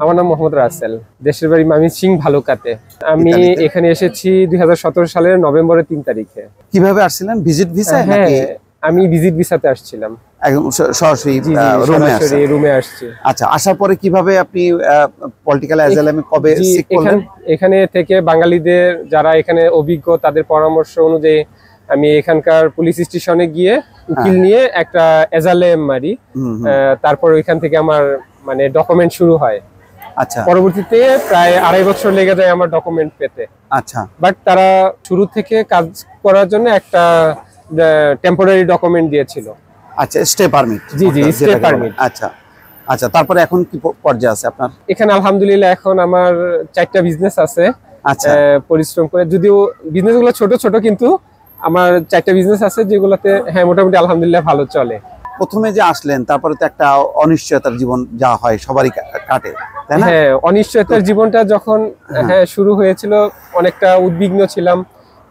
আমার নাম মোহাম্মদ রাসেল। দেশের বাড়ি ময়মনসিংহ ভালুকাতে। আমি এখানে এসেছি 2017 সালের নভেম্বরের 3 তারিখে। কিভাবে আসছিলেন? ভিজিট ভিসা নাকি? আমি ভিজিট ভিসাতে আসছিলাম। একদম সরাসরি রুমে আসছি। আচ্ছা, আসার পরে কিভাবে আপনি পলিটিক্যাল অ্যাজাইলামে কবে সিক করলেন? এখানে থেকে বাঙালিদের যারা এখানে অভিজ্ঞ তাদের পরামর্শ অনুযায়ী আমি এখানকার পুলিশ স্টেশনে গিয়ে উকিল নিয়ে একটা অ্যাজাইলাম মারি। তারপর ওইখান থেকে আমার মানে ডকুমেন্ট শুরু হয়। আচ্ছা, পরবর্তীতে প্রায় 2.5 বছর লেগে যায় আমার ডকুমেন্ট পেতে। আচ্ছা, বাট তারা শুরু থেকে কাজ করার জন্য একটা টেম্পোরারি ডকুমেন্ট দিয়েছিল। আচ্ছা, স্টে পারমিট। জি, স্টে পারমিট। আচ্ছা আচ্ছা, তারপরে এখন কি পর্যায়ে আছে আপনার? এখানে আলহামদুলিল্লাহ এখন আমার 4টা বিজনেস আছে। আচ্ছা, পরিশ্রম করে, যদিও বিজনেসগুলো ছোট ছোট, কিন্তু আমার 4টা বিজনেস আছে যেগুলোতে মোটামুটি আলহামদুলিল্লাহ ভালো চলে। প্রথমে যে আসলেন তারপরে তো একটা অনিশ্চয়তার জীবন যা হয় সবারই কাটে, তাই না? হ্যাঁ, অনিশ্চয়তার জীবনটা যখন শুরু হয়েছিল অনেকটা উদ্বিগ্ন ছিলাম,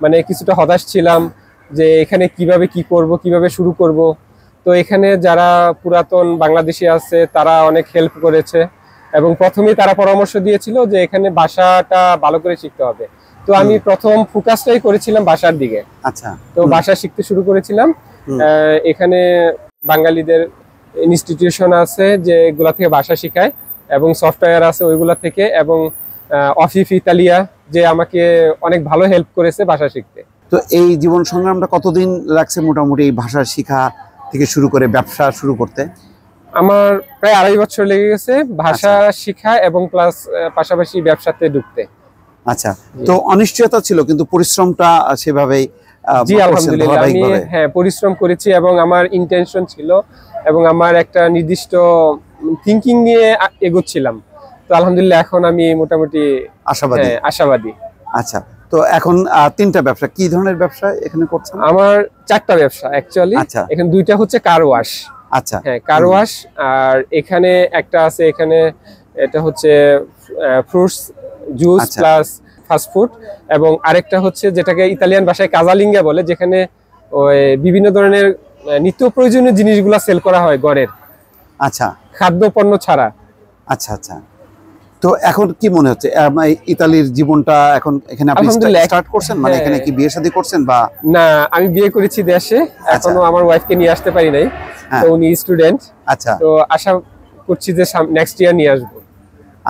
মানে কিছুটা হতাশ ছিলাম যে এখানে কিভাবে কি করব, কিভাবে শুরু করব। তো এখানে যারা পুরাতন বাংলাদেশি আছে তারা অনেক হেল্প করেছে এবং প্রথমেই তারা পরামর্শ দিয়েছিল যে এখানে ভাষাটা ভালো করে শিখতে হবে। তো আমি প্রথম ফোকাসটাই করেছিলাম ভাষার দিকে। আচ্ছা, তো ভাষা শিখতে শুরু করেছিলাম। এখানে বাঙালিদের ইনস্টিটিউশন আছে যেগুলা থেকে ভাষা শেখায় এবং সফটওয়্যার আছে ওইগুলা থেকে, এবং অফিস ইতালিয়া যে আমাকে অনেক ভালো হেল্প করেছে ভাষা শিখতে। তো এই জীবন সংগ্রামটা কতদিন লাগছে মোটামুটি এই ভাষা শেখা থেকে শুরু করে ব্যবসা শুরু করতে? আমার প্রায় 2.5 বছর লেগে গেছে ভাষা শেখা এবং প্লাস পাশাপাশি ব্যবসাতে ঢুকতে। আচ্ছা, তো অনিশ্চয়তা ছিল কিন্তু পরিশ্রমটা সেভাবেই। জি আলহামদুলিল্লাহ, আমি পরিশ্রম করেছি এবং আমার ইন্টেনশন ছিল এবং আমার একটা নির্দিষ্ট থিংকিং নিয়ে এগোচ্ছিলাম। তো আলহামদুলিল্লাহ এখন আমি মোটামুটি আশাবাদী। আচ্ছা, তো এখন 3টা ব্যবসা, কি ধরনের ব্যবসা এখানে করছেন? আমার 4টা ব্যবসা অ্যাকচুয়ালি। এখানে 2টা হচ্ছে কার ওয়াশ। আচ্ছা, কার ওয়াশ, আর এখানে একটা আছে, এখানে এটা হচ্ছে fruits juice plus fast food, এবং আরেকটা হচ্ছে যেটাকে ইতালিয়ান ভাষায় কাজালিঙ্গা বলে, যেখানে ওই বিভিন্ন ধরনের নিত্য প্রয়োজনীয় জিনিসগুলো সেল করা হয় ঘরের। আচ্ছা, খাদ্য পণ্য ছাড়া। আচ্ছা আচ্ছা, তো এখন কি মনে হচ্ছে ইতালির জীবনটা এখন এখানে আপনি স্টার্ট করছেন? মানে এখানে কি বিয়ে শাদী করছেন বা না? আমি বিয়ে করেছি দেশে, এখনো আমার ওয়াইফকে নিয়ে আসতে পারি নাই, তো উনি স্টুডেন্ট। আচ্ছা, তো আশা করছি যে নেক্সট ইয়ার নিয়ে আসবো।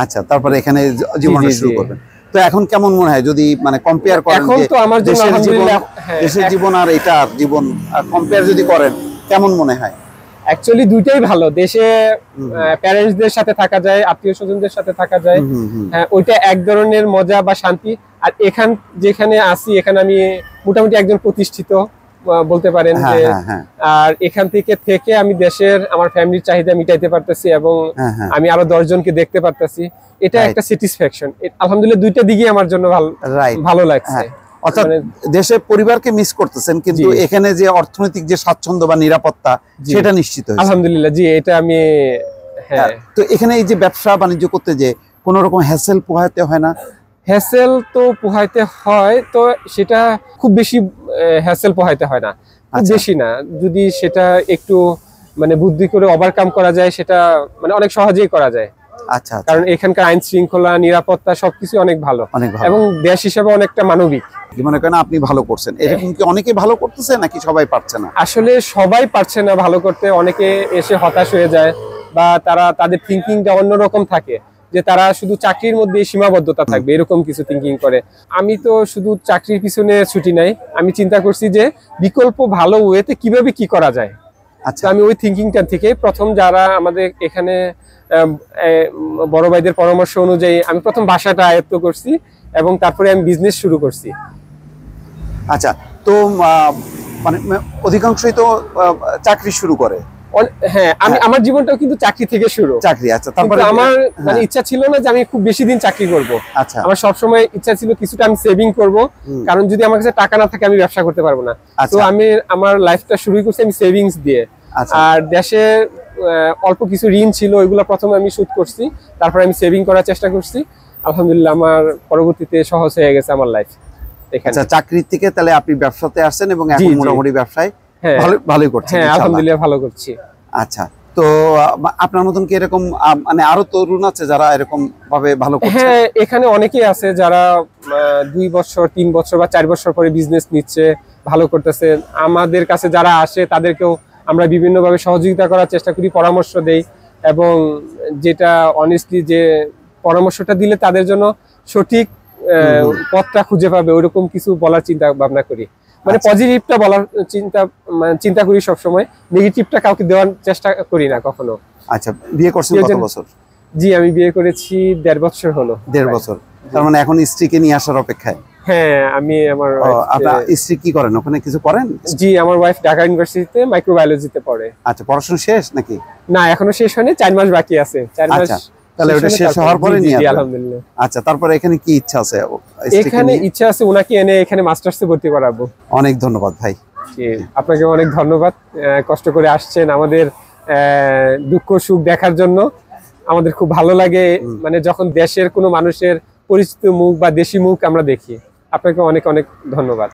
আচ্ছা, তারপরে এখানে জীবনটা শুরু করবেন। তো এখন কেমন মনে হয় যদি মানে কম্পেয়ার করেন এখন তো আমার জন্য আলহামদুলিল্লাহ দেশের জীবন আর এটার জীবন কম্পেয়ার যদি করেন কেমন মনে হয়? অ্যাকচুয়ালি দুইটাই ভালো। দেশে প্যারেন্টসদের সাথে থাকা যায়, আত্মীয় স্বজনদের সাথে থাকা যায়, ওইটা এক ধরনের মজা বা শান্তি। আর যেখানে আসি এখানে আমি মোটামুটি একজন প্রতিষ্ঠিত বলতে পারেন যে, আর এখান থেকে আমি দেশের আমার ফ্যামিলির চাহিদা মিটাইতে পারতেছি এবং আমি আরো 10 জনকে দেখতে পারতেছি। এটা একটা স্যাটিসফ্যাকশন। আলহামদুলিল্লাহ দুইটা দিকই আমার জন্য ভালো লাগছে। অর্থাৎ দেশে পরিবারকে মিস করতেছেন কিন্তু এখানে যে অর্থনৈতিক যে স্বাচ্ছন্দ্য বা নিরাপত্তা সেটা নিশ্চিত হয়েছে আলহামদুলিল্লাহ। জি, এটা আমি তো এখানে এই যে ব্যবসা বাণিজ্য করতে যে কোনো রকম হ্যাসেল পোহাইতে হয় না? হ্যাসেল তো পোহাইতে হয়, তো সেটা খুব বেশি হ্যাসেল পোহাইতে হয় না, খুব বেশি না। যদি সেটা একটু মানে বুদ্ধি করে ওভারকাম করা যায় সেটা মানে অনেক সহজেই করা যায়। আচ্ছা, কারণ এখানকার আইন শৃঙ্খলা, নিরাপত্তা সবকিছু অনেক ভালো এবং দেশ হিসেবে অনেকটা মানবিক। মনে করেন আপনি ভালো করছেন, এরকম কি অনেকে ভালো করতেছে নাকি সবাই পারছে না? আসলে সবাই পারছে না ভালো করতে। অনেকে এসে হতাশ হয়ে যায় বা তাদের থিঙ্কিংটা অন্যরকম থাকে, যে তারা শুধু চাকরির মধ্যে সীমাবদ্ধতা থাকবে এরকম কিছু থিঙ্কিং করে। আমি তো শুধু চাকরির পিছনে ছুটি নাই, আমি চিন্তা করছি যে বিকল্প ভালো ওয়েতে কিভাবে কি করা যায়। আচ্ছা, আমি ওই থিঙ্কিংটা থেকে প্রথম যারা আমাদের এখানে বড় ভাইদের পরামর্শ অনুযায়ী আমি প্রথম ভাষাটা আয়ত্ত করছি এবং তারপরে আমি বিজনেস শুরু করছি। আচ্ছা, তো মানে অধিকাংশই তো চাকরি শুরু করে। হ্যাঁ, আমার জীবনটাও কিন্তু চাকরি থেকে শুরু। চাকরি, আচ্ছা। তারপরে আমার মানে ইচ্ছা ছিল না যে আমি খুব বেশি দিন চাকরি করব। আচ্ছা, আমার সবসময় ইচ্ছা ছিল কিছুটা আমি সেভিং করব, কারণ যদি আমার কাছে টাকা না থাকে আমি ব্যবসা করতে পারবো না। তো আমি আমার লাইফটা শুরু করছি আমি সেভিংস দিয়ে। আর দেশে অল্প কিছু ঋণ ছিল, ওইগুলো প্রথমে আমি শোধ করছি, তারপরে আমি সেভিং করার চেষ্টা করছি। আলহামদুলিল্লাহ আমার পরবর্তীতে সহজ হয়ে গেছে আমার লাইফ। আচ্ছা, চাকরি থেকে তাহলে আপনি ব্যবসাতে আসছেন এবং এখন মোটামুটি ব্যবসায় ভালোই করছেন? হ্যাঁ, আলহামদুলিল্লাহ ভালো করছি। আচ্ছা, তো আপনার মতন কি এরকম মানে আরো তরুণ আছে যারা এরকম ভাবে ভালো করছে? হ্যাঁ, এখানে অনেকেই আছে যারা 2 বছর 3 বছর বা 4 বছর পরে বিজনেস নিচ্ছে, ভালো করতেছে। আমাদের কাছে যারা আসে তাদেরকেও আমরা বিভিন্নভাবে সহযোগিতা করার চেষ্টা করি, পরামর্শ দেই, এবং যেটা অনেস্টলি যে পরামর্শটা দিলে তাদের জন্য সঠিক পথটা খুঁজে পাবে ওইরকম কিছু বলার চিন্তা ভাবনা করি। মানে পজিটিভটা বলার চিন্তা করি সবসময়, নেগেটিভটা কাউকে দেওয়ার চেষ্টা করি না কখনো। আচ্ছা, বিয়ে করছেন কত বছর? জি, আমি বিয়ে করেছি 1.5 বছর হলো। 1.5 বছর, তার মানে এখন স্ত্রীকে নিয়ে আসার অপেক্ষায়? হ্যাঁ, আমি আমার আপনার স্ত্রী কি করেন, ওখানে কিছু করেন? জি, আমার ওয়াইফ ঢাকা ইউনিভার্সিটিতে মাইক্রোবায়োলজিতে পড়ে। আচ্ছা, পড়াশোনা শেষ নাকি? না, এখনো শেষ হয়নি, 4 মাস বাকি আছে। 4 মাস। তাহলে ওটা শেষ হওয়ার পরে নিয়ে আসবেন? আলহামদুলিল্লাহ। আচ্ছা, তারপরে এখানে কি ইচ্ছা আছে? এখানে ইচ্ছা আছে ওনাকে এনে এখানে মাস্টার্সে ভর্তি করাবো। অনেক ধন্যবাদ ভাই। আপনাকে অনেক ধন্যবাদ, কষ্ট করে আসছেন আমাদের দুঃখ সুখ দেখার জন্য। আমাদের খুব ভালো লাগে মানে যখন দেশের কোনো মানুষের পরিচিত মুখ বা দেশি মুখ আমরা দেখি। আপনাকে অনেক অনেক ধন্যবাদ।